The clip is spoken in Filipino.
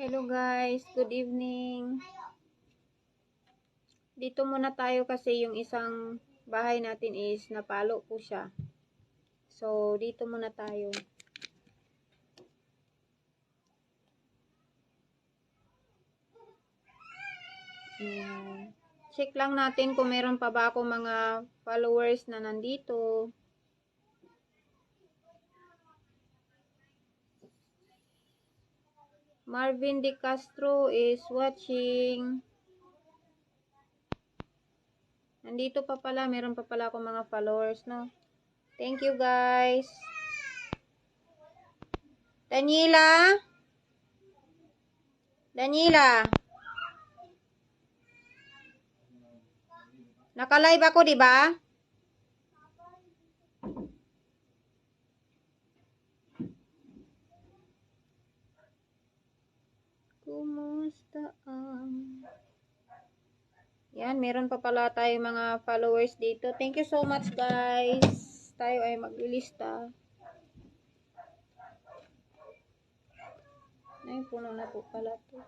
Hello guys, good evening. Dito muna tayo kasi yung isang bahay natin is napalo po siya. So, dito muna tayo. Check lang natin kung meron pa ba ako mga followers na nandito. Marvin De Castro is watching. Nandito pa pala, meron pa pala ako mga followers, no? Thank you guys. Daniela? Naka-live ako, di ba? Kumusta ang... Yan, meron pa pala tayo mga followers dito. Thank you so much, guys. Tayo ay maglilista. Ay, puno na po pala to.